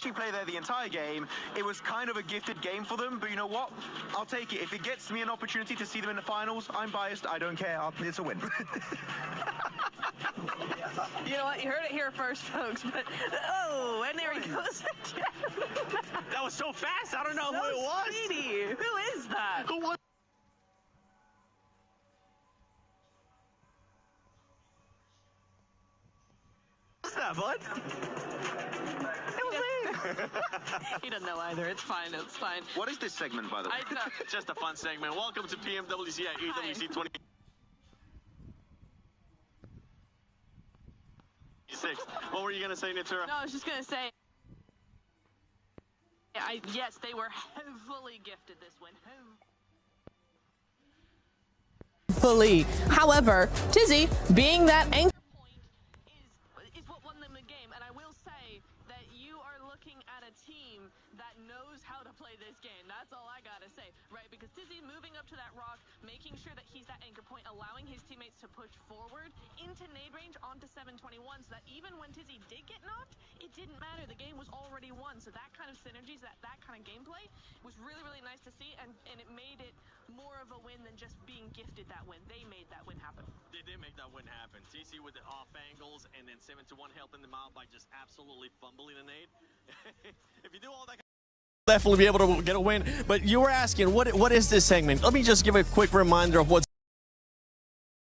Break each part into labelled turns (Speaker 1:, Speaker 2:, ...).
Speaker 1: actually play there the entire game. It was kind of a gifted game for them, but you know what? I'll take it. If it gets me an opportunity to see them in the finals, I'm biased. I don't care. It's a win.
Speaker 2: You know what? You heard it here first, folks. But oh, and there he goes again.
Speaker 3: That was so fast. I don't know
Speaker 2: So
Speaker 3: who it was.
Speaker 2: speedy. Who is that?
Speaker 3: Who was? What's that, bud? It was me.
Speaker 2: He doesn't know either. It's fine. It's fine.
Speaker 1: What is this segment, by the way?
Speaker 2: I know.
Speaker 3: Just a fun segment. Welcome to PMWC at EWC 26. What were you gonna say, Natura?
Speaker 2: No, I was just gonna say. Yes, they were heavily gifted this win.
Speaker 4: Fully. However, Tizzy, being that anchor
Speaker 2: point is what won them the game, and I will say that you are looking at a team that knows how to play this game. That's all I gotta say, right? Because Tizzy moving up to that rock, making sure that he's that anchor point, allowing his teammates to push forward into nade range onto 721, so that even when Tizzy did get knocked, it didn't matter. The game was already won. So that kind of synergies, that kind of gameplay was really, really nice to see, and it made it more of a win than just being gifted that win. They made that win happen.
Speaker 3: They did make that win happen. TC with the off angles, and then 7-1 helping them out by just absolutely fumbling a nade. If you do all that, definitely be able to get a win. But you were asking, what is this segment? Let me just give a quick reminder of what's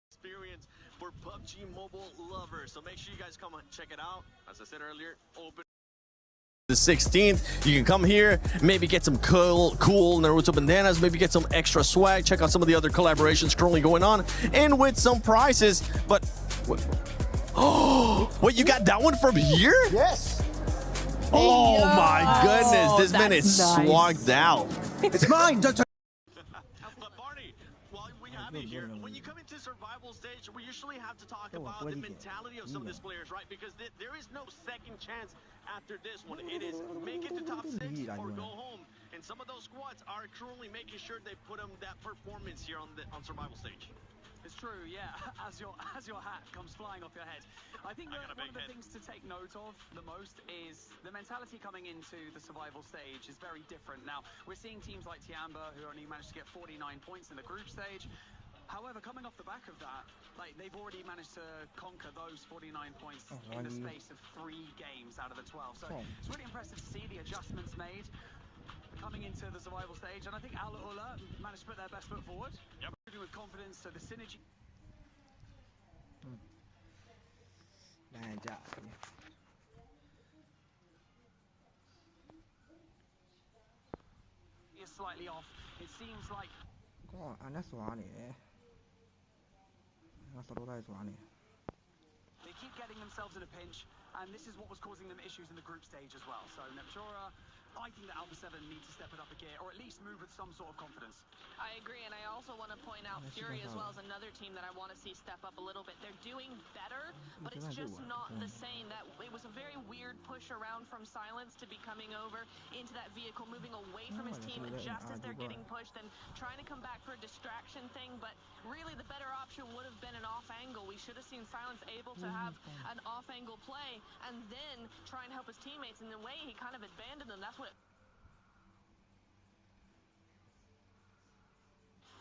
Speaker 3: experience for PUBG Mobile lovers. So make sure you guys come and check it out. As I said earlier, open the 16th. You can come here, maybe get some cool Naruto bandanas, maybe get some extra swag, check out some of the other collaborations currently going on, and with some prizes. But oh, wait, you got that one from here?
Speaker 5: Yes.
Speaker 3: Oh my goodness, this man is
Speaker 4: that's nice.
Speaker 3: swagged out.
Speaker 5: It's mine. Don't touch.
Speaker 3: But Barney, while we have you here, when you come into survival stage, we usually have to talk about the mentality of some of these players, right? Because there is no second chance after this one. It is make it to top 6 or go home. And some of those squads are currently making sure they put them that performance here on survival stage.
Speaker 6: It's true, yeah. As your hat comes flying off your head. I think that one of the things to take note of the most is the mentality coming into the survival stage is very different. Now, we're seeing teams like Tiamba who only managed to get 49 points in the group stage. However, coming off the back of that, like they've already managed to conquer those 49 points in the space of 3 games out of the 12. So it's really impressive to see the adjustments made coming into the survival stage, and I think Al-Ula managed to put their best foot forward. Yep. With confidence, so the synergy. Is slightly off. It seems like. They keep getting themselves in a pinch, and this is what was causing them issues in the group stage as well. So Neptura, I think that Alpha 7 needs to step it up a gear, or at least move with some sort of confidence.
Speaker 2: I agree, and I also want to point out Fury as well as another team that I want to see step up a little bit. They're doing better, but it's just not the same. That it was a very weird push around from Silence to be coming over into that vehicle, moving away from his team just as they're getting pushed, and trying to come back for a distraction thing. But really, the better option would have been an off angle. We should have seen Silence able to have an off angle play and then try and help his teammates. In the way he kind of abandoned them, that's what it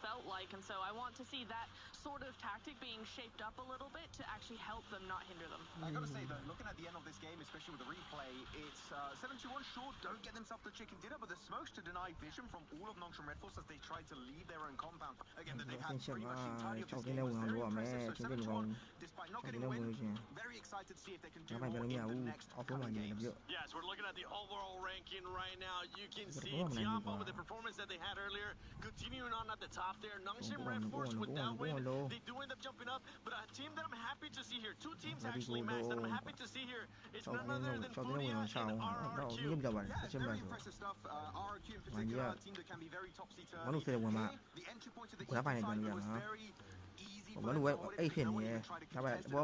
Speaker 2: felt like, and so I want to see that sort of tactic being shaped up a little bit to actually help them, not hinder them.
Speaker 1: I gotta say though, looking at the end of this game, especially with the replay, it's 721 sure don't get themselves the chicken dinner, but the smokes to deny vision from all of Nongshim Red Force as they tried to leave their own compound. Again, that they've had pretty much the entirety of this game was very impressive. So 721, despite not getting a win, very excited to see if they can do more in the next couple of games.
Speaker 3: Yes, we're looking at the overall ranking right now. You can see Tiamba with the performance that they had earlier, continuing on at the top there. Nongshim Red Force with that win, they do end up jumping up, but a team that I'm happy to see here, 2 teams actually matched that I'm happy to see here, it's none other than Furia and RRQ.
Speaker 1: Yeah, very impressive stuff. RRQ in particular, a team that can be very topsy-turvy. The entry point to the Eastern side was very easy for them to hold it. No one even tried to contest it.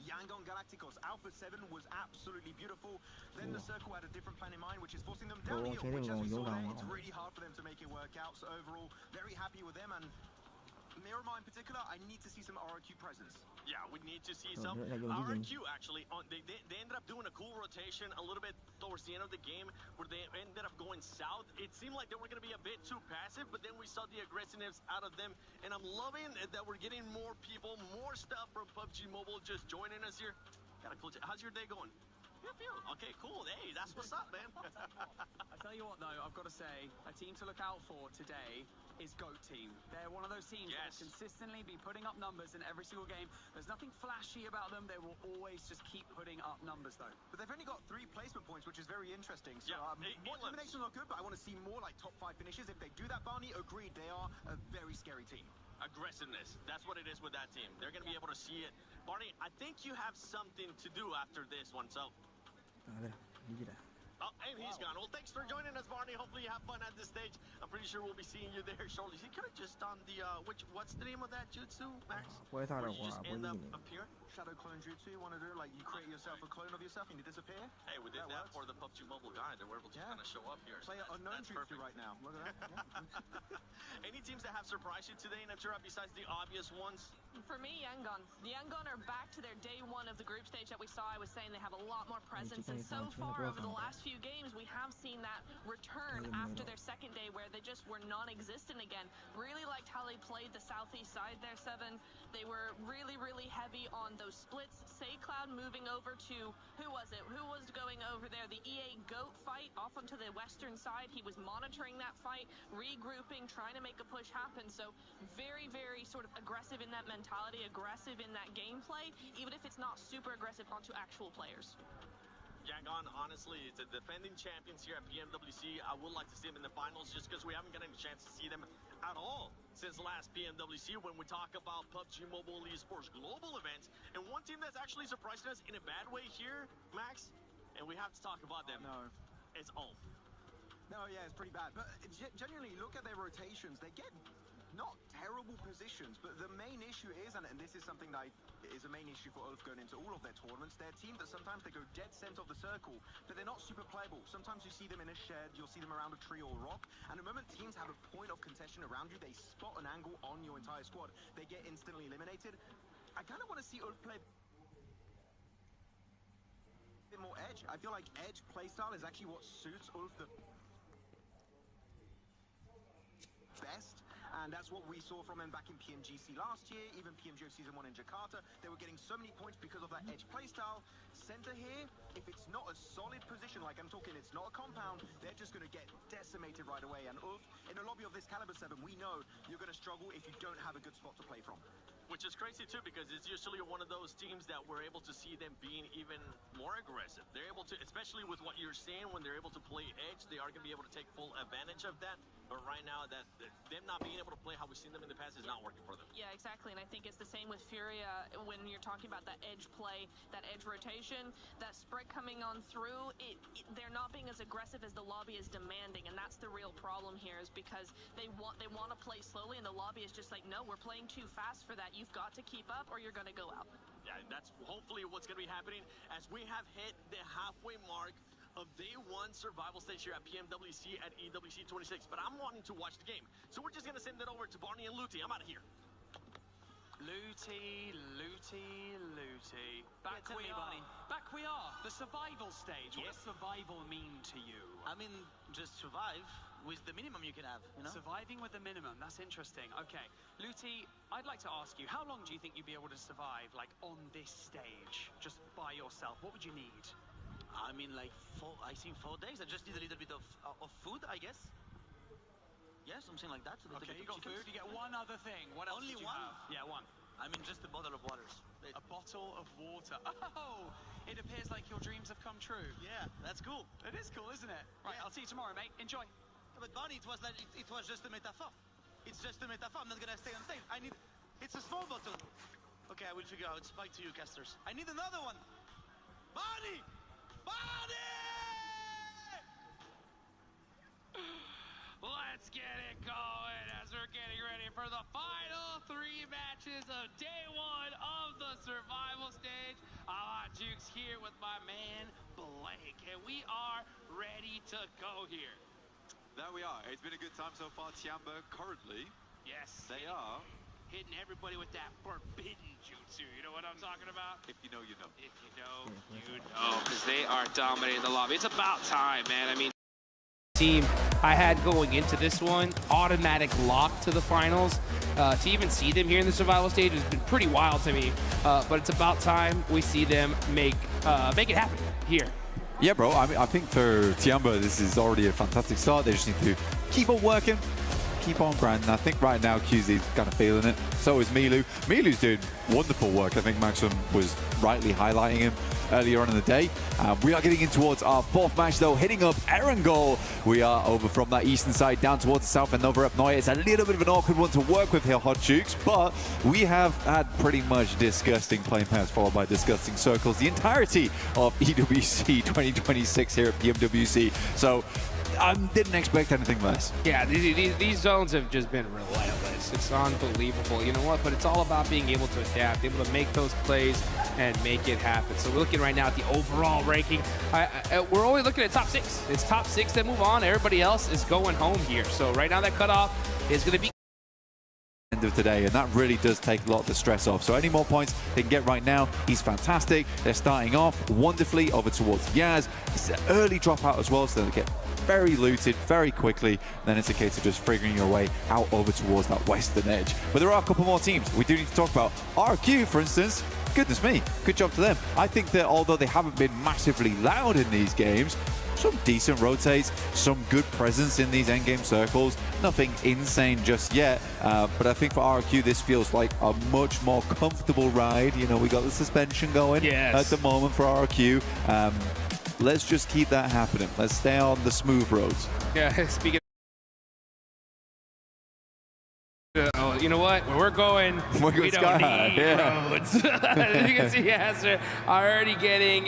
Speaker 1: Yangon Galacticos, Alpha 7 was absolutely beautiful. Then the Circle had a different plan in mind, which is forcing them down the hill, which as we saw there, it's really hard for them to make it work out. So overall, very happy with them, and Miramar in particular, I need to see some RRQ presence.
Speaker 3: Yeah, we need to see some RRQ actually. They ended up doing a cool rotation a little bit towards the end of the game where they ended up going south. It seemed like they were going to be a bit too passive, but then we saw the aggressiveness out of them. And I'm loving that we're getting more people, more stuff from PUBG Mobile just joining us here. Got a cool how's your day going? Okay, cool. Hey, that's what's up, man.
Speaker 6: I tell you what, though, I've got to say, a team to look out for today is GOAT Team. They're one of those teams that will consistently be putting up numbers in every single game. There's nothing flashy about them. They will always just keep putting up numbers, though.
Speaker 1: But they've only got 3 placement points, which is very interesting. So, eliminations are good, but I want to see more like top 5 finishes. If they do that, Barney, agreed, they are a very scary team.
Speaker 3: Aggressiveness. That's what it is with that team. They're going to be able to see it. Barney, I think you have something to do after this one, so... Oh, and he's gone. Well, thanks for joining us, Barney. Hopefully you have fun at this stage. I'm pretty sure we'll be seeing you there shortly. He could have just done the, what's the name of that jutsu, Max? Where you just end up appearing?
Speaker 1: Shadow clone jutsu, you want to do? Like, you create yourself a clone of yourself and you disappear?
Speaker 3: Hey, we did that for the PUBG Mobile guy. They were able to kind of show up here.
Speaker 1: Play unknown jutsu right now. Look at that.
Speaker 3: Any teams that have surprised you today, Natura, besides the obvious ones?
Speaker 2: For me, Yangon. The Yangon are back to their day 1 of the group stage that we saw. I was saying they have a lot more presence, and so far over the last few games, we have seen that return after their second day where they just were non-existent again. Really liked how they played the southeast side there, Seven. They were really, really heavy on those splits. SayCloud moving over to, who was it? Who was going over there? The EA GOAT fight off onto the western side. He was monitoring that fight, regrouping, trying to make a push happen. So very, very sort of aggressive in that mentality, aggressive in that gameplay, even if it's not super aggressive onto actual players.
Speaker 3: Yangon, honestly, it's a defending champions here at PMWC. I would like to see them in the finals just because we haven't gotten a chance to see them at all since last PMWC when we talk about PUBG Mobile Esports global events. And one team that's actually surprising us in a bad way here, Max, and we have to talk about them.
Speaker 1: No.
Speaker 3: It's Ulf.
Speaker 1: No, yeah, it's pretty bad. But genuinely, look at their rotations. They get not terrible positions, but the main issue is, and this is something that is a main issue for Ulf going into all of their tournaments, they're a team that sometimes they go dead center of the circle, but they're not super playable. Sometimes you see them in a shed, you'll see them around a tree or a rock, and the moment teams have a point of contention around you, they spot an angle on your entire squad, they get instantly eliminated. I kind of want to see Ulf play a bit more edge. I feel like edge playstyle is actually what suits Ulf the best. And that's what we saw from him back in PMGC last year, even PMGO Season 1 in Jakarta. They were getting so many points because of that edge playstyle. Center here, if it's not a solid position, like I'm talking, it's not a compound, they're just going to get decimated right away. And Ulf, in a lobby of this caliber 7, we know you're going to struggle if you don't have a good spot to play from.
Speaker 3: Which is crazy too, because it's usually one of those teams that we're able to see them being even more aggressive. They're able to, especially with what you're saying, when they're able to play edge, they are going to be able to take full advantage of that. But right now, that them not being able to play how we've seen them in the past is not working for them.
Speaker 2: Yeah, exactly. And I think it's the same with Furia when you're talking about that edge play, that edge rotation, that spread coming on through. They're not being as aggressive as the lobby is demanding, and that's the real problem here, is because they want to play slowly, and the lobby is just like, no, we're playing too fast for that. You've got to keep up, or you're going to go out.
Speaker 3: Yeah, that's hopefully what's going to be happening as we have hit the halfway mark of day 1 survival stage here at PMWC at EWC 26. But I'm wanting to watch the game, so we're just going to send it over to Barney and Looty. I'm out of here.
Speaker 6: Looty. Back we are. The survival stage. What does survival mean to you?
Speaker 5: I mean, just survive with the minimum you can have, you know?
Speaker 6: Surviving with the minimum, that's interesting. Okay, Looty, I'd like to ask you, how long do you think you'd be able to survive, like, on this stage, just by yourself? What would you need?
Speaker 5: I mean, like, 4 days. I just need a little bit of food, I guess. Yeah, something like that.
Speaker 6: Okay, you got food. You get one other thing. What else
Speaker 5: Only
Speaker 6: did you
Speaker 5: one?
Speaker 6: have? Yeah, one.
Speaker 5: I mean, just a bottle of waters.
Speaker 6: A bottle of water. Oh, it appears like your dreams have come true.
Speaker 5: Yeah, that's cool.
Speaker 6: It is cool, isn't it? Right,
Speaker 5: Yeah.
Speaker 6: I'll see you tomorrow, mate. Enjoy.
Speaker 5: But Barney, it was just a metaphor. It's just a metaphor. I'm not gonna stay on stage. It's a small bottle. Okay, I will figure out. It's back to you, casters. I need another one. Barney!
Speaker 7: Let's get it going as we're getting ready for the final 3 matches of day 1 of the survival stage. I'm Jukes here with my man Blake, and we are ready to go here.
Speaker 8: There we are. It's been a good time so far. Tiamba currently,
Speaker 7: Yes.
Speaker 8: they are
Speaker 7: hitting everybody with that forbidden jutsu. You know what I'm talking about?
Speaker 3: If you know, you know.
Speaker 7: If you know, you know. Because they are dominating the lobby. It's about time, man. I mean,
Speaker 8: team I had going into this one, automatic lock to the finals. To even see them here in the survival stage has been pretty wild to me. But it's about time we see them make it happen here.
Speaker 9: Yeah, bro. I mean, I think for Tiamba, this is already a fantastic start. They just need to keep on working, keep on grinding. I think right now QZ's kind of feeling it. So is Milu. Milu's doing wonderful work. I think Maxim was rightly highlighting him earlier on in the day. We are getting in towards our fourth match, though, hitting up Erangel. We are over from that eastern side down towards the south and over up Noya. It's a little bit of an awkward one to work with here, Hot Jukes, but we have had pretty much disgusting play paths followed by disgusting circles the entirety of EWC 2026 here at PMWC. So I didn't expect anything less.
Speaker 8: Yeah, these zones have just been relentless. It's unbelievable. You know what? But it's all about being able to adapt, able to make those plays and make it happen. So we're looking right now at the overall ranking. We're only looking at top 6. It's top 6 that move on. Everybody else is going home here. So right now that cutoff is going to be
Speaker 9: End of today, and that really does take a lot of the stress off. So any more points they can get right now, he's fantastic. They're starting off wonderfully over towards Yaz. It's an early dropout as well, so they get very looted very quickly. Then it's a case of just figuring your way out over towards that western edge. But there are a couple more teams we do need to talk about. RQ, for instance, goodness me, good job to them. I think that although they haven't been massively loud in these games, some decent rotates, some good presence in these endgame circles. Nothing insane just yet, but I think for RQ this feels like a much more comfortable ride. You know, we got the suspension going at the moment for RQ. Let's just keep that happening. Let's stay on the smooth roads.
Speaker 8: Yeah, speaking you know what? Where we're going, we don't need roads. As you can see, Yasser already getting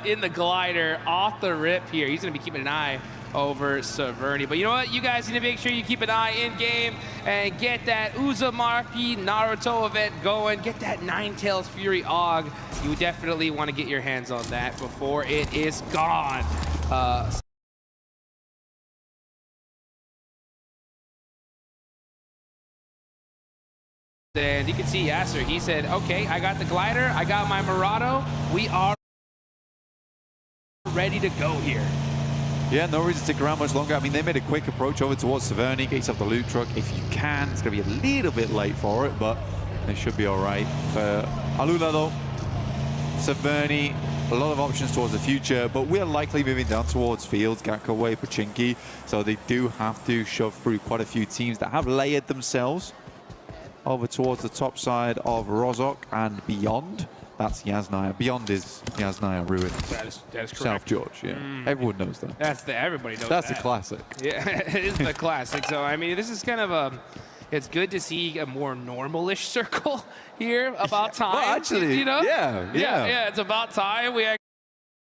Speaker 8: in the glider off the rip here. He's going to be keeping an eye over Severny. But you know what? You guys need to make sure you keep an eye in game and get that Uzumaki Naruto event going. Get that Ninetales Fury AUG. You definitely want to get your hands on that before it is gone. And you can see Yasser, he said, okay, I got the glider, I got my Murado, we are ready to go here.
Speaker 9: Yeah, no reason to stick around much longer. I mean, they made a quick approach over towards Severny, get yourself the loot truck if you can. It's going to be a little bit late for it, but they should be all right. For Alula, though, Severny, a lot of options towards the future, but we're likely moving down towards Fields, Gakaway, Pachinki, so they do have to shove through quite a few teams that have layered themselves over towards the top side of Rozhok and beyond. That's Yasnaya. Beyond is Yasnaya Ruin.
Speaker 8: That is correct.
Speaker 9: South George, yeah. Everyone knows that.
Speaker 8: Everybody knows
Speaker 9: That's
Speaker 8: that.
Speaker 9: a classic.
Speaker 8: Yeah, it is the classic. So, I mean, this is kind of it's good to see a more normal-ish circle here. About time.
Speaker 9: Well, actually,
Speaker 8: you know?
Speaker 9: Yeah,
Speaker 8: it's about time. We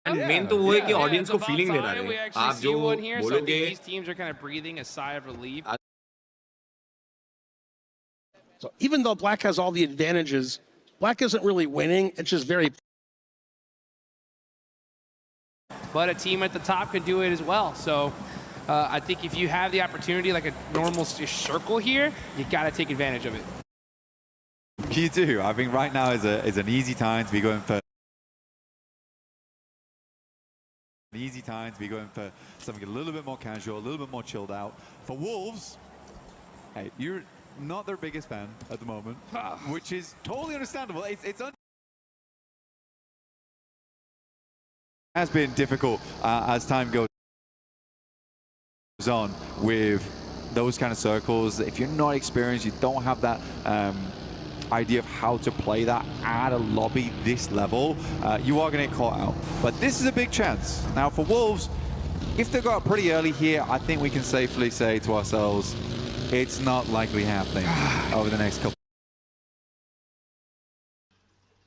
Speaker 10: main तो वो है कि audience को feeling देना है आप जो बोलोगे
Speaker 8: these teams are kind of breathing a sigh of relief.
Speaker 11: So even though Black has all the advantages, Black isn't really winning. It's just very.
Speaker 8: But a team at the top can do it as well. So I think if you have the opportunity, like a normal circle here, you got to take advantage of it.
Speaker 9: You do. I think right now is an easy time to be going for. Easy time to be going for something a little bit more casual, a little bit more chilled out. For Wolves, hey, you're not their biggest fan at the moment, which is totally understandable. It's has been difficult as time goes on with those kind of circles. If you're not experienced, you don't have that idea of how to play that at a lobby this level, you are going to get caught out. But this is a big chance. Now for Wolves, if they got pretty early here, I think we can safely say to ourselves, it's not likely happening over the next couple.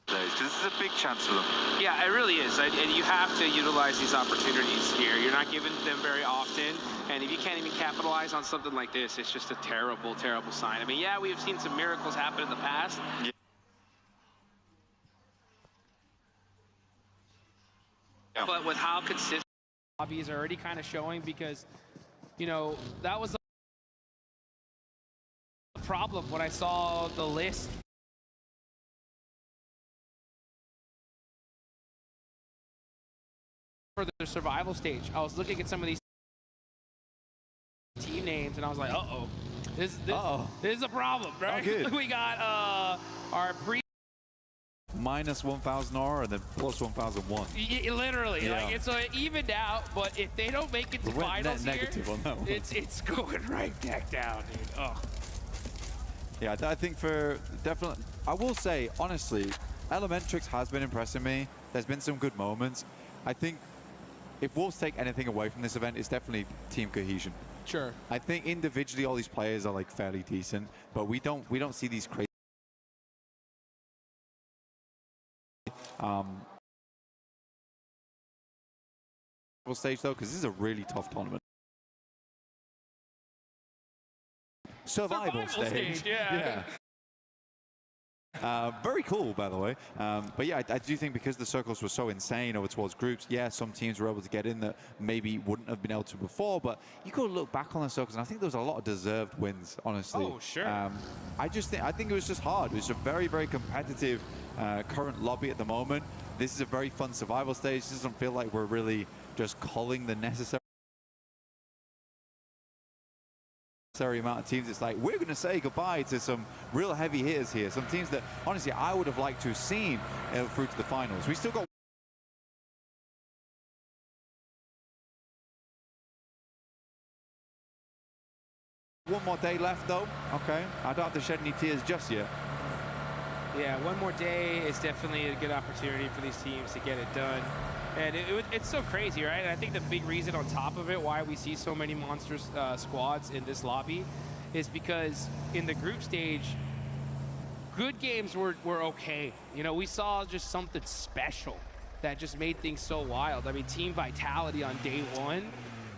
Speaker 9: This is a big chance for them.
Speaker 8: Yeah, it really is. And you have to utilize these opportunities here. You're not given them very often. And if you can't even capitalize on something like this, it's just a terrible, terrible sign. I mean, yeah, we have seen some miracles happen in the past. Yeah. But with how consistent lobbies are already kind of showing, because, you know, that was problem when I saw the list for the survival stage. I was looking at some of these team names and I was like, uh-oh. This is a problem, right?
Speaker 9: Oh,
Speaker 8: we got our pre
Speaker 9: minus 1,000 aura and then plus 1,001.
Speaker 8: Literally, like it's evened out, but if they don't make it to finals here,
Speaker 9: on that one.
Speaker 8: it's going right back down, dude. Oh.
Speaker 9: Yeah, I think for definitely, I will say, honestly, Elementrix has been impressing me. There's been some good moments. I think if Wolves take anything away from this event, it's definitely team cohesion.
Speaker 8: Sure.
Speaker 9: I think individually all these players are like fairly decent, but we don't see these crazy stage though, because this is a really tough tournament. Survival stage.
Speaker 8: Yeah.
Speaker 9: Very cool, by the way. But yeah, I do think because the circles were so insane over towards groups, yeah, some teams were able to get in that maybe wouldn't have been able to before, but you could look back on the circles, and I think there was a lot of deserved wins, honestly.
Speaker 8: Oh, sure.
Speaker 9: I think it was just hard. It was a very, very competitive current lobby at the moment. This is a very fun survival stage. This doesn't feel like we're really just calling the necessary amount of teams. It's like we're going to say goodbye to some real heavy hitters here, some teams that honestly I would have liked to have seen through to the finals. We still got one more day left though. Okay, I don't have to shed any tears just yet.
Speaker 8: Yeah, one more day is definitely a good opportunity for these teams to get it done. And it's so crazy, right? And I think the big reason on top of it why we see so many monster squads in this lobby is because in the group stage, good games were okay. You know, we saw just something special that just made things so wild. I mean, Team Vitality on day one.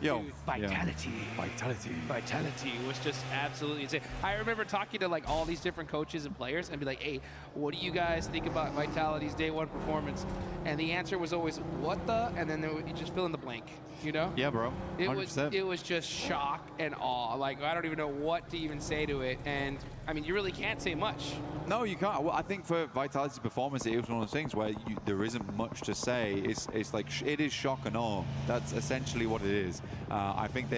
Speaker 9: Yo,
Speaker 8: dude, Vitality was just absolutely insane. I remember talking to like all these different coaches and players and be like, hey, what do you guys think about Vitality's day one performance? And the answer was always, what the? And then you just fill in the blank, you know?
Speaker 9: Yeah, bro. 100%.
Speaker 8: It was just shock and awe. Like, I don't even know what to even say to it. And I mean, you really can't say much.
Speaker 9: No, you can't. Well, I think for Vitality's performance, it was one of those things where there isn't much to say. It's like, it is shock and awe. That's essentially what it is. I think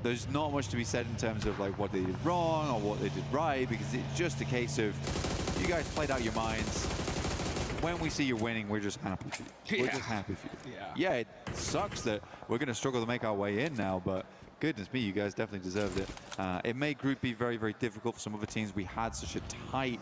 Speaker 9: there's not much to be said in terms of like what they did wrong or what they did right, because it's just a case of you guys played out your minds. When we see you winning, we're just happy for you. We're just happy for you. Yeah, it sucks that we're going to struggle to make our way in now, but goodness me, you guys definitely deserved it. It made Group B very, very difficult for some other teams. We had such a tight,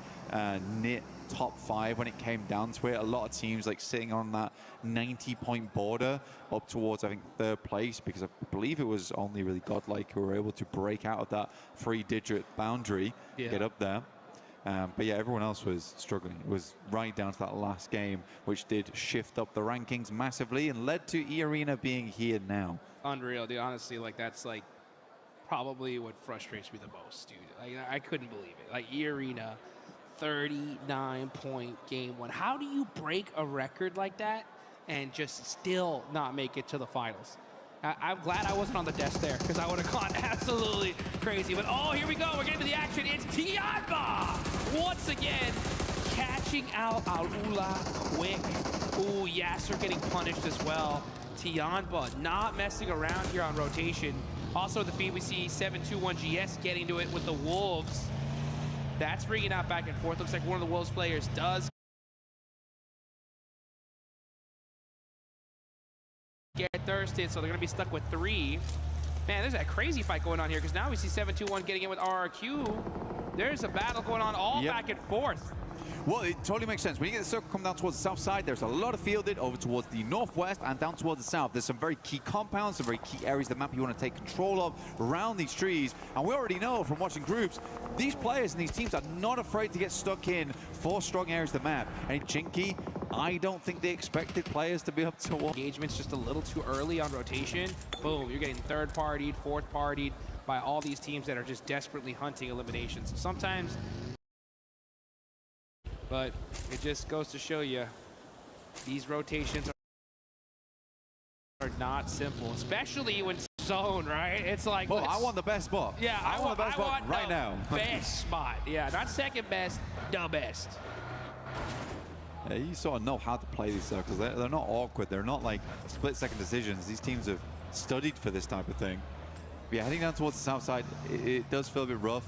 Speaker 9: knit top 5 when it came down to it. A lot of teams like sitting on that 90-point border up towards, I think, 3rd place, because I believe it was only really Godlike who were able to break out of that 3-digit boundary, get up there. But yeah, everyone else was struggling. It was right down to that last game, which did shift up the rankings massively and led to E-Arena being here now.
Speaker 8: Unreal, dude. Honestly, like that's like probably what frustrates me the most, dude. Like I couldn't believe it. Like E-Arena, 39-point game 1. How do you break a record like that and just still not make it to the finals? I'm glad I wasn't on the desk there, because I would have gone absolutely crazy. But oh, here we go. We're getting to the action. It's Tianba once again catching out Alula quick. Ooh, Yasser getting punished as well. Tianba not messing around here on rotation. Also in the feed, we see 721GS getting to it with the Wolves. That's bringing out back and forth. Looks like one of the Wolves players does get thirsted, so they're going to be stuck with 3. Man, there's a crazy fight going on here, because now we see 721 getting in with RRQ. There's a battle going on all back and forth.
Speaker 9: Well, it totally makes sense. When you get the circle come down towards the south side, there's a lot of fielded over towards the northwest and down towards the south. There's some very key compounds, some very key areas of the map you want to take control of around these trees. And we already know from watching groups, these players and these teams are not afraid to get stuck in 4 strong areas of the map. And Chinky, I don't think they expected players to be able to walk.
Speaker 8: Engagement's just a little too early on rotation. Boom, you're getting 3rd-partied, 4th-partied by all these teams that are just desperately hunting eliminations. So sometimes, but it just goes to show you, these rotations are not simple, especially when zone, right? It's like,
Speaker 9: well, I want the best spot.
Speaker 8: Yeah,
Speaker 9: I want the best spot right now.
Speaker 8: Best spot. Yeah, not second best, the best.
Speaker 9: Yeah, you sort of know how to play these circles. They're not awkward. They're not like split-second decisions. These teams have studied for this type of thing. But yeah, heading down towards the south side, it does feel a bit rough.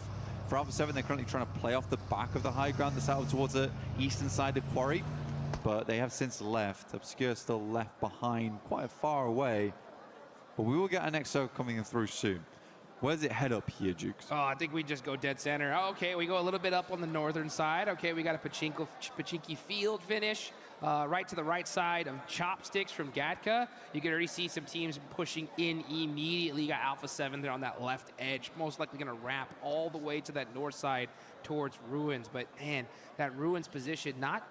Speaker 9: For Alpha 7, they're currently trying to play off the back of the high ground, the south towards the eastern side of Quarry. But they have since left. Obscure still left behind, quite far away. But we will get our next circle coming in through soon. Where does it head up here, Jukes?
Speaker 8: Oh, I think we just go dead center. Oh, okay, we go a little bit up on the northern side. Okay, we got a Pachinki Field finish. Right to the right side of Chopsticks from Gatka. You can already see some teams pushing in immediately. You got Alpha 7 there on that left edge, most likely going to wrap all the way to that north side towards Ruins. But man, that Ruins position, not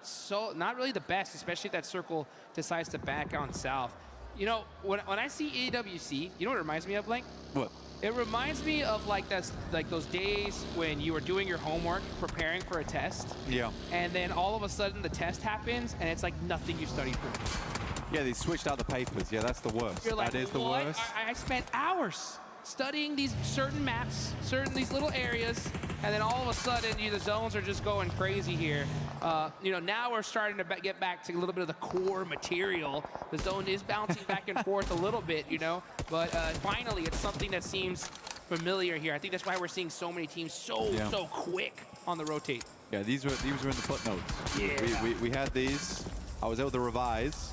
Speaker 8: really the best, especially if that circle decides to back on south. You know, when I see AWC, you know what it reminds me of, Blank?
Speaker 9: What?
Speaker 8: It reminds me of like those days when you were doing your homework, preparing for a test.
Speaker 9: Yeah.
Speaker 8: And then all of a sudden the test happens and it's like nothing you studied for.
Speaker 9: Yeah, they switched out the papers. Yeah, that's the worst.
Speaker 8: You're like,
Speaker 9: that is the worst.
Speaker 8: I spent hours studying these certain maps, these little areas, and then all of a sudden the zones are just going crazy here. You know, now we're starting to get back to a little bit of the core material. The zone is bouncing back and forth a little bit, you know, but finally it's something that seems familiar here. I think that's why we're seeing so many teams so quick on the rotate.
Speaker 9: Yeah, these were in the footnotes.
Speaker 8: Yeah.
Speaker 9: We had these. I was able to revise.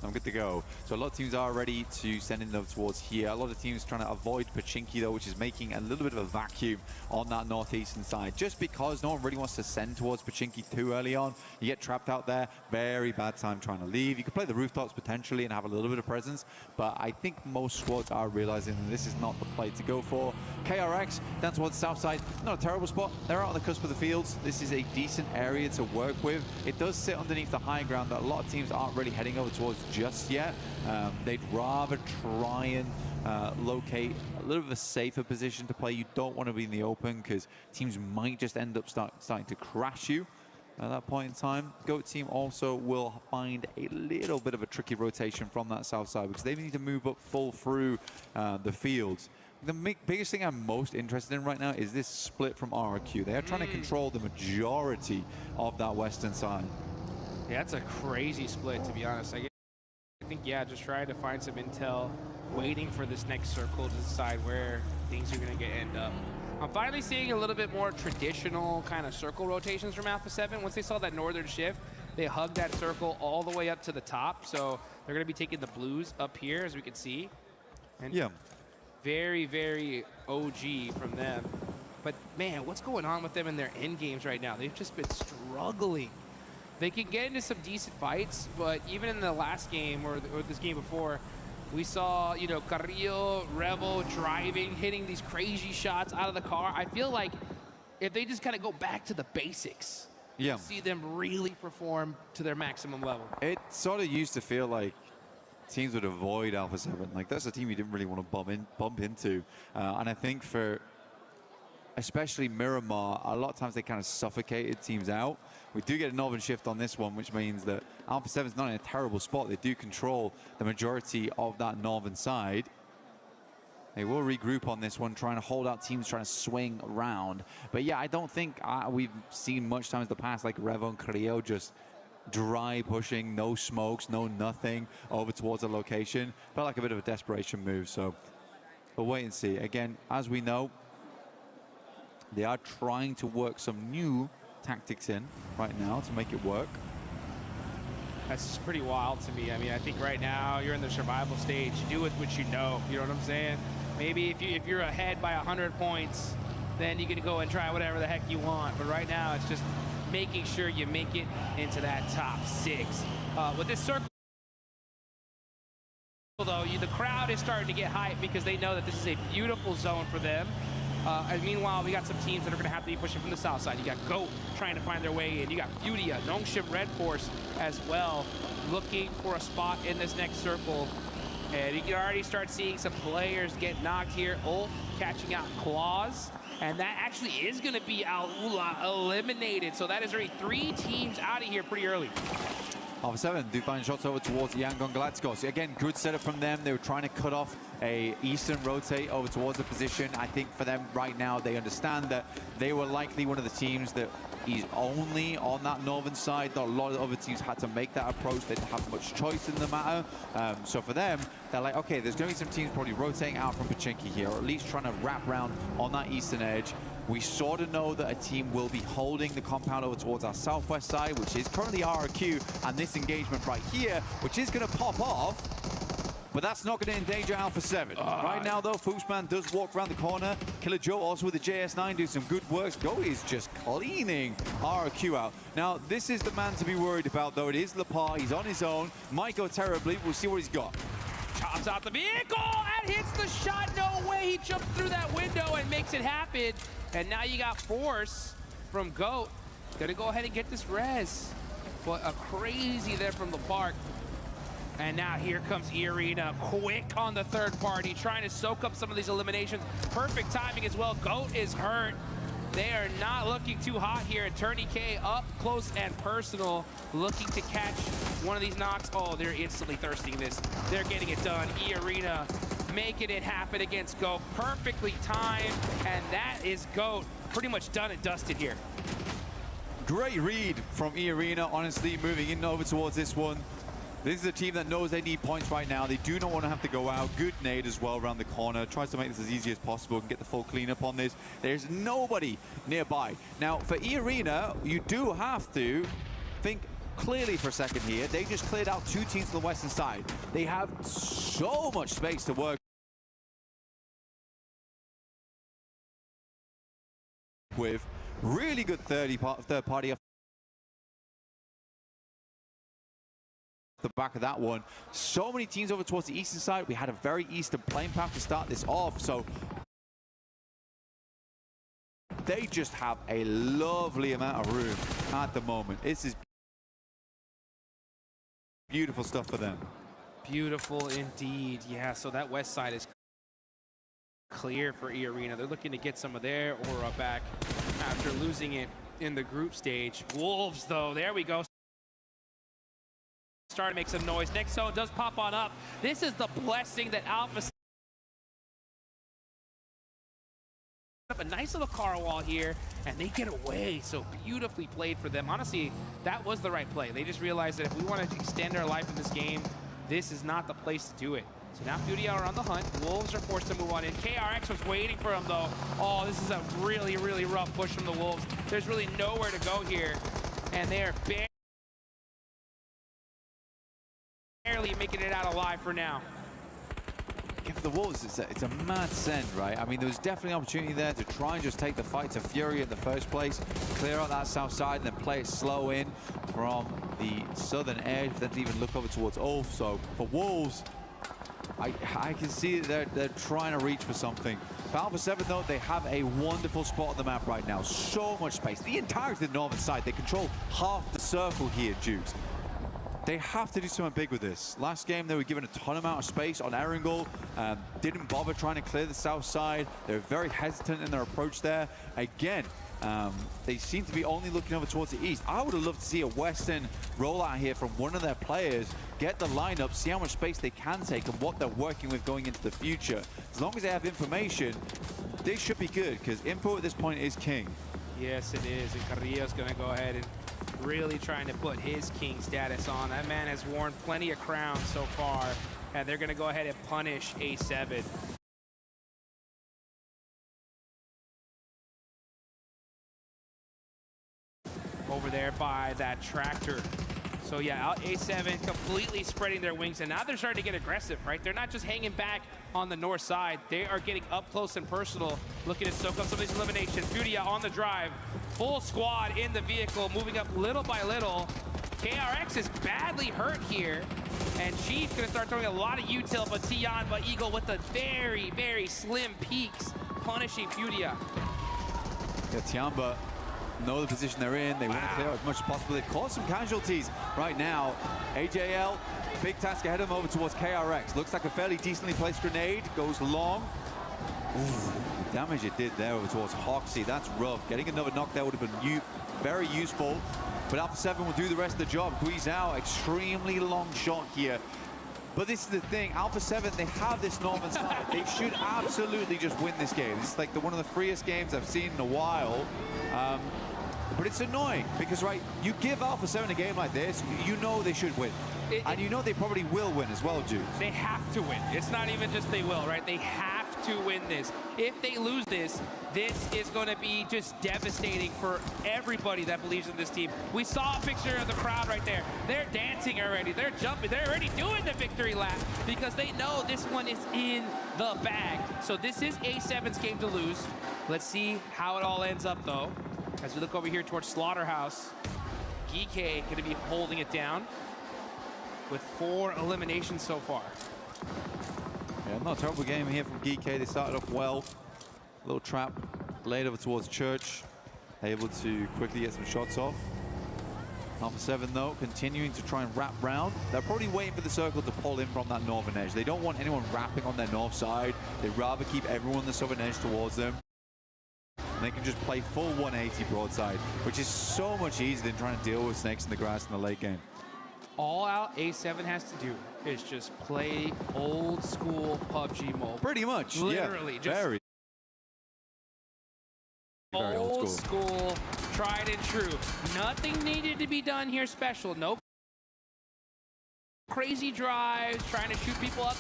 Speaker 9: I'm good to go. So a lot of teams are ready to send in them towards here. A lot of teams trying to avoid Pachinki though, which is making a little bit of a vacuum on that northeastern side. Just because no one really wants to send towards Pachinki too early on. You get trapped out there. Very bad time trying to leave. You could play the rooftops potentially and have a little bit of presence, but I think most squads are realizing that this is not the play to go for. KRX down towards the south side. Not a terrible spot. They're out on the cusp of the fields. This is a decent area to work with. It does sit underneath the high ground that a lot of teams aren't really heading over towards just yet. They'd rather try and locate a little bit of a safer position to play. You don't want to be in the open because teams might just end up starting to crash you at that point in time. GOAT team also will find a little bit of a tricky rotation from that south side because they need to move up full through the fields. The biggest thing I'm most interested in right now is this split from RRQ. They are trying to control the majority of that western side.
Speaker 8: Yeah, that's a crazy split, to be honest. I think, yeah, just trying to find some intel, waiting for this next circle to decide where things are going to end up. I'm finally seeing a little bit more traditional kind of circle rotations from Alpha 7. Once they saw that northern shift, they hugged that circle all the way up to the top. So they're going to be taking the blues up here, as we can see. And
Speaker 9: yeah.
Speaker 8: Very, very OG from them. But, man, what's going on with them in their end games right now? They've just been struggling. They can get into some decent fights, but even in the last game or this game before, we saw, you know, Carrillo, Revel driving, hitting these crazy shots out of the car. I feel like if they just kind of go back to the basics, you'll see them really perform to their maximum level.
Speaker 9: It sort of used to feel like teams would avoid Alpha 7. Like, that's a team you didn't really want to bump into. And I think for especially Miramar, a lot of times they kind of suffocated teams out. We do get a northern shift on this one, which means that Alpha 7's not in a terrible spot. They do control the majority of that northern side. They will regroup on this one, trying to hold out teams, trying to swing around. But yeah, I don't think we've seen much times in the past, like Revo and Carrillo just dry pushing, no smokes, no nothing, over towards a location. Felt like a bit of a desperation move, so we'll wait and see. Again, as we know, they are trying to work some new tactics in right now to make it work.
Speaker 8: That's pretty wild to me. I mean, I think right now you're in the survival stage. Do with what you know. You know what I'm saying? Maybe if you're ahead by 100 points, then you can go and try whatever the heck you want. But right now, it's just making sure you make it into that top 6. With this circle, though, the crowd is starting to get hyped because they know that this is a beautiful zone for them. And meanwhile, we got some teams that are going to have to be pushing from the south side. You got GOAT trying to find their way in. You got Fudia, Nongshim Red Force as well, looking for a spot in this next circle. And you can already start seeing some players get knocked here. Ulf catching out Claws. And that actually is going to be Alula eliminated. So that is already 3 teams out of here pretty early.
Speaker 9: Alpha 7 do find shots over towards Yangon Galacticos. Again, good setup from them. They were trying to cut off a Eastern rotate over towards the position. I think for them right now, they understand that they were likely one of the teams that is only on that northern side. A lot of other teams had to make that approach. They didn't have much choice in the matter. So for them, they're like, okay, there's going to be some teams probably rotating out from Pochinki here, or at least trying to wrap around on that eastern edge. We sort of know that a team will be holding the compound over towards our southwest side, which is currently RRQ, and this engagement right here, which is going to pop off, but that's not going to endanger Alpha 7. Right now, though, Fuchsman does walk around the corner. Killer Joe also with the JS9 do some good work. Go is just cleaning RRQ out. Now, this is the man to be worried about, though. It is Lepar. He's on his own. Might go terribly. We'll see what he's got.
Speaker 8: Chops out the vehicle and hits the shot. No way. He jumps through that window and makes it happen. And now you got Force from GOAT. Gonna go ahead and get this res. But a crazy there from the park. And now here comes Irina, quick on the third party, trying to soak up some of these eliminations. Perfect timing as well. GOAT is hurt. They are not looking too hot here. Attorney K up close and personal, looking to catch one of these knocks. Oh, they're instantly thirsting this. They're getting it done. Irina making it happen against GOAT. Perfectly timed, and that is GOAT pretty much done and dusted here.
Speaker 9: Great read from Irina, honestly, moving in over towards this one. This is a team that knows they need points right now. They do not want to have to go out. Good nade as well around the corner. Tries to make this as easy as possible and get the full cleanup on this. There's nobody nearby. Now, for Irina, you do have to think clearly for a second here. They just cleared out 2 teams to the western side. They have so much space to work with. Really good third party off the back of that one. So many teams over towards the eastern side. We had a very eastern plane path to start this off, so they just have a lovely amount of room at the moment. This is beautiful stuff for them.
Speaker 8: Beautiful indeed. Yeah, so that west side is clear for Irina. They're looking to get some of their aura back after losing it in the group stage. Wolves, though, there we go. Starting to make some noise. Next zone does pop on up. This is the blessing that Alpha. A nice little car wall here, and they get away. So beautifully played for them. Honestly, that was the right play. They just realized that if we want to extend our life in this game, this is not the place to do it. So now Furia are on the hunt. Wolves are forced to move on in. KRX was waiting for him, though. Oh, this is a really, really rough push from the Wolves. There's really nowhere to go here, and they are barely making it out alive for now.
Speaker 9: Yeah, for the Wolves, it's a mad send, right? I mean, there was definitely an opportunity there to try and just take the fight to Fury in the first place, clear out that south side, and then play it slow in from the southern edge, then even look over towards Ulf. So for Wolves, I can see that they're trying to reach for something. For Alpha 7, though, they have a wonderful spot on the map right now. So much space. The entirety of the northern side. They control half the circle here, Dukes. They have to do something big with this. Last game, they were given a ton amount of space on Erangel. Didn't bother trying to clear the south side. They're very hesitant in their approach there. Again, they seem to be only looking over towards the east. I would have loved to see a western rollout here from one of their players, get the lineup, see how much space they can take and what they're working with going into the future. As long as they have information, they should be good, because info at this point is king.
Speaker 8: Yes, it is. And Carrillo's going to go ahead and really trying to put his king status on. That man has worn plenty of crowns so far, and they're going to go ahead and punish A7. Over there by that tractor. So yeah, A7 completely spreading their wings, and now they're starting to get aggressive, right? They're not just hanging back on the north side. They are getting up close and personal, looking to soak up some of these eliminations. Furia on the drive, full squad in the vehicle, moving up little by little. KRX is badly hurt here, and she's gonna start throwing a lot of util, but Tianba Eagle with the very, very slim peaks, punishing Furia.
Speaker 9: Yeah, Tianba know the position they're in. They want to clear out as much as possible. They've caused some casualties right now. AJL, big task ahead of them over towards KRX. Looks like a fairly decently placed grenade. Goes long. The damage it did there over towards Hoxie, that's rough. Getting another knock there would have been very useful. But Alpha 7 will do the rest of the job. Guizhou, extremely long shot here. But this is the thing, Alpha 7, they have this northern side. They should absolutely just win this game. It's like one of the freest games I've seen in a while. But it's annoying because, right, you give Alpha 7 a game like this, you know they should win. And you know they probably will win as well, Juice.
Speaker 8: They have to win. It's not even just they will, right? They have to win this. If they lose this, this is going to be just devastating for everybody that believes in this team. We saw a picture of the crowd right there. They're dancing already. They're jumping. They're already doing the victory lap because they know this one is in the bag. So this is A7's game to lose. Let's see how it all ends up, though. As we look over here towards Slaughterhouse, GK going to be holding it down with 4 eliminations so far.
Speaker 9: Yeah, not a terrible game here from GK. They started off well. Little trap laid over towards Church. Able to quickly get some shots off. Alpha 7, though, continuing to try and wrap round. They're probably waiting for the circle to pull in from that northern edge. They don't want anyone wrapping on their north side. They'd rather keep everyone on the southern edge towards them. And they can just play full 180 broadside, which is so much easier than trying to deal with snakes in the grass in the late game.
Speaker 8: All out A7 has to do is just play old school PUBG Mobile.
Speaker 9: Pretty much,
Speaker 8: literally,
Speaker 9: yeah.
Speaker 8: just
Speaker 9: very
Speaker 8: old school, tried and true. Nothing needed to be done here special. No crazy drives, trying to shoot people up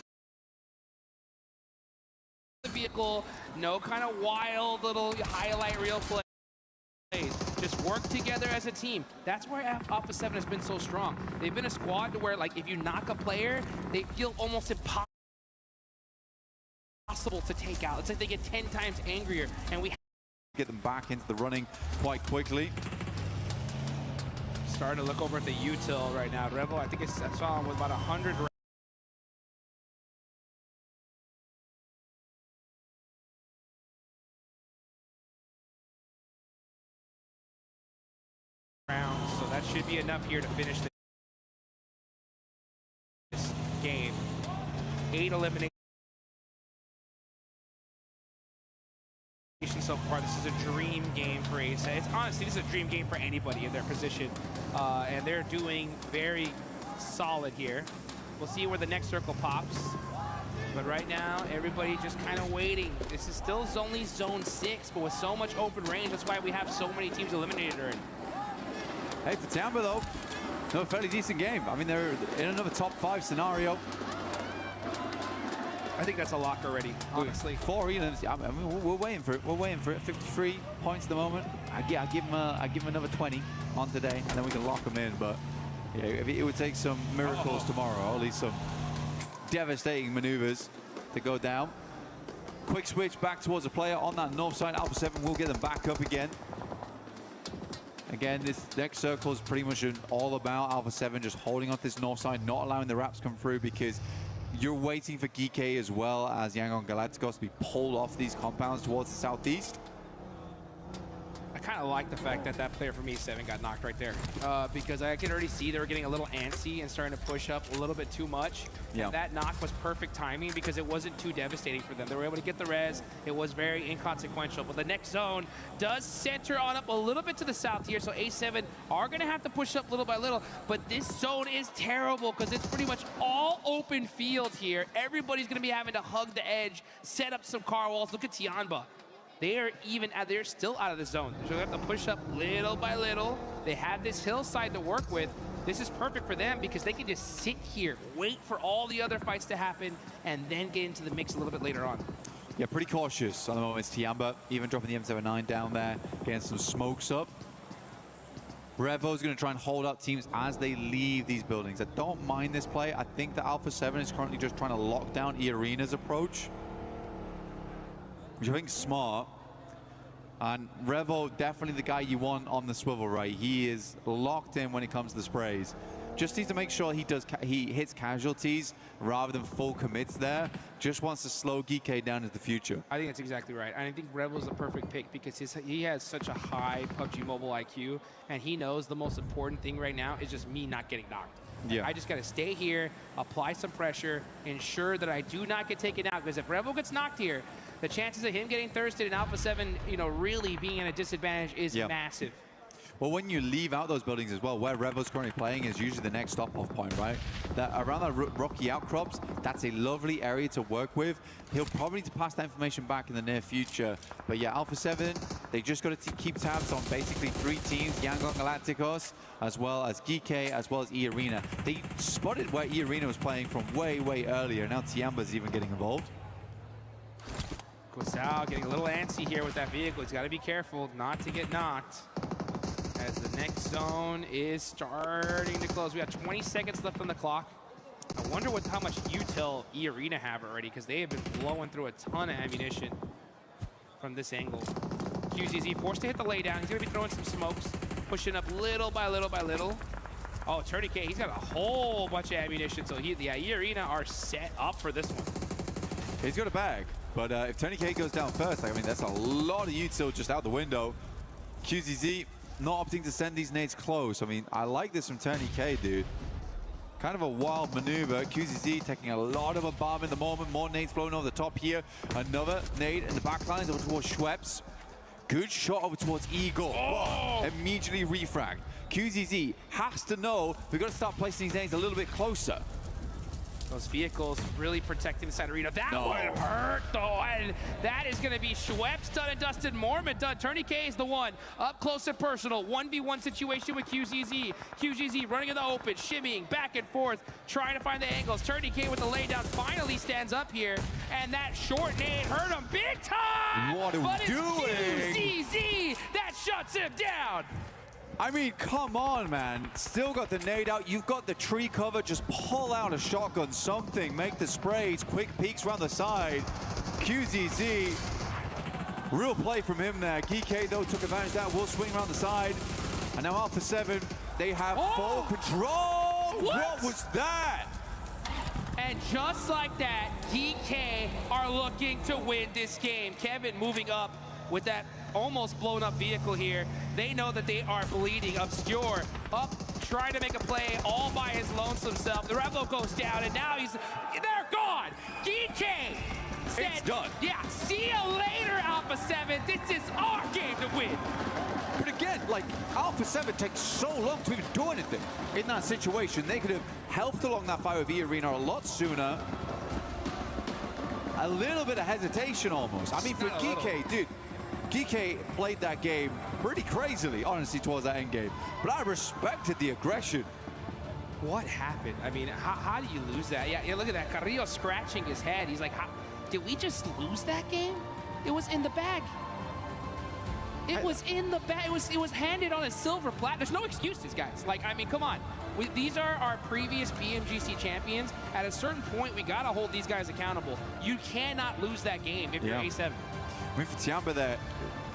Speaker 8: the vehicle. No kind of wild little highlight reel plays. Just work together as a team. That's where Alpha 7 has been so strong. They've been a squad to where, like, if you knock a player, they feel almost impossible to take out. It's like they get 10 times angrier, and we
Speaker 9: get them back into the running quite quickly.
Speaker 8: Starting to look over at the util right now. Revel, I think I saw him with about 100 rounds, so that should be enough here to finish this game. 8 eliminations so far. This is a dream game for Ace. It's honestly, this is a dream game for anybody in their position, and they're doing very solid here. We'll see where the next circle pops, but right now everybody just kind of waiting. This is still only zone 6, but with so much open range, that's why we have so many teams eliminated already.
Speaker 9: Hey, for Tiamba, though, no, fairly decent game. I mean, they're in another top 5 scenario.
Speaker 8: I think that's a lock already, honestly.
Speaker 9: 4 elims. I mean, we're waiting for it. We're waiting for it. 53 points at the moment. I give him another 20 on today, and then we can lock him in. But yeah, it would take some miracles tomorrow, or at least some devastating maneuvers to go down. Quick switch back towards a player on that north side. Alpha 7 will get them back up again. Again, this next circle is pretty much all about Alpha 7 just holding on this north side, not allowing the wraps come through, because you're waiting for GK as well as Yangon Galacticos to be pulled off these compounds towards the southeast.
Speaker 8: I kind of like the fact that that player from E7 got knocked right there, because I can already see they were getting a little antsy and starting to push up a little bit too much. Yeah. And that knock was perfect timing because it wasn't too devastating for them. They were able to get the res. It was very inconsequential. But the next zone does center on up a little bit to the south here, so A7 are going to have to push up little by little. But this zone is terrible because it's pretty much all open field here. Everybody's going to be having to hug the edge, set up some car walls. Look at Tianba. They're still out of the zone. So they have to push up little by little. They have this hillside to work with. This is perfect for them because they can just sit here, wait for all the other fights to happen, and then get into the mix a little bit later on.
Speaker 9: Yeah, pretty cautious on the moment. It's Tiamba, even dropping the M79 down there, getting some smokes up. Revo's going to try and hold up teams as they leave these buildings. I don't mind this play. I think that Alpha 7 is currently just trying to lock down E-Arena's approach, which I think is smart. And Revo, definitely the guy you want on the swivel, right? He is locked in when it comes to the sprays. Just needs to make sure he hits casualties rather than full commits there. Just wants to slow GK down into the future.
Speaker 8: I think that's exactly right. I think Revo's the perfect pick because he has such a high PUBG Mobile IQ, and he knows the most important thing right now is just me not getting knocked. Yeah. I just got to stay here, apply some pressure, ensure that I do not get taken out, because if Revo gets knocked here, the chances of him getting thirsted in Alpha 7, you know, really being at a disadvantage is massive.
Speaker 9: Well, when you leave out those buildings as well, where Revo's currently playing is usually the next stop-off point, right? That around that rocky outcrops, that's a lovely area to work with. He'll probably need to pass that information back in the near future. But yeah, Alpha 7, they just got to keep tabs on basically 3 teams, Yangon Galacticos, as well as Geekay, as well as E-Arena. They spotted where E-Arena was playing from way, way earlier. Now Tiamba's even getting involved.
Speaker 8: Guasao getting a little antsy here with that vehicle. He's got to be careful not to get knocked, as the next zone is starting to close. We got 20 seconds left on the clock. I wonder how much util E-Arena have already, because they have been blowing through a ton of ammunition from this angle. QZZ forced to hit the laydown. He's going to be throwing some smokes, pushing up little by little by little. Oh, Tourniquet, he's got a whole bunch of ammunition. So E-Arena are set up for this one.
Speaker 9: He's got a bag, but if Tourniquet goes down first, I mean, that's a lot of util just out the window. QZZ not opting to send these nades close. I mean, I like this from Tourniquet, dude. Kind of a wild maneuver. QZZ taking a lot of a bomb in the moment. More nades flowing over the top here. Another nade in the back lines over towards Schweppes. Good shot over towards Eagle. Oh! Immediately refrag. QZZ has to know we've got to start placing these nades a little bit closer.
Speaker 8: Those vehicles really protecting the side arena. That would hurt, though. And that is going to be Schweppes done and dusted. Mormon done. Tourniquet is the one. Up close and personal. 1v1 situation with QZZ. QZZ running in the open, shimmying back and forth, trying to find the angles. Tourniquet with the laydown finally stands up here. And that short nade hurt him big time.
Speaker 9: What are we doing?
Speaker 8: QZZ that shuts him down.
Speaker 9: I mean, come on, man. Still got the nade out. You've got the tree cover. Just pull out a shotgun, something. Make the sprays. Quick peeks around the side. QZZ. Real play from him there. Geekay, though, took advantage of that. Will swing around the side. And now Alpha 7, they have full control. What was that?
Speaker 8: And just like that, Geekay are looking to win this game. Kevin moving up with that almost blown up vehicle here. They know that they are bleeding. Obscure up, trying to make a play all by his lonesome self. The Revo goes down, and now they're gone. Geekay said,
Speaker 9: it's done.
Speaker 8: Yeah, see you later, Alpha 7. This is our game to win.
Speaker 9: But again, like, Alpha 7 takes so long to even do anything in that situation. They could have helped along that fight with E-Arena a lot sooner. A little bit of hesitation almost. I mean, for Geekay, dude, Geekay played that game pretty crazily, honestly, towards that end game. But I respected the aggression.
Speaker 8: What happened? I mean, how do you lose that? Yeah, look at that. Carrillo scratching his head. He's like, did we just lose that game? It was in the bag. It was in the bag. It was handed on a silver platter. There's no excuses, guys. Like, I mean, come on. These are our previous BMGC champions. At a certain point, we got to hold these guys accountable. You cannot lose that game if you're A7.
Speaker 9: I mean, for Tiamba there,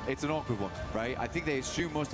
Speaker 9: it's an awkward one, right? I think they assume most of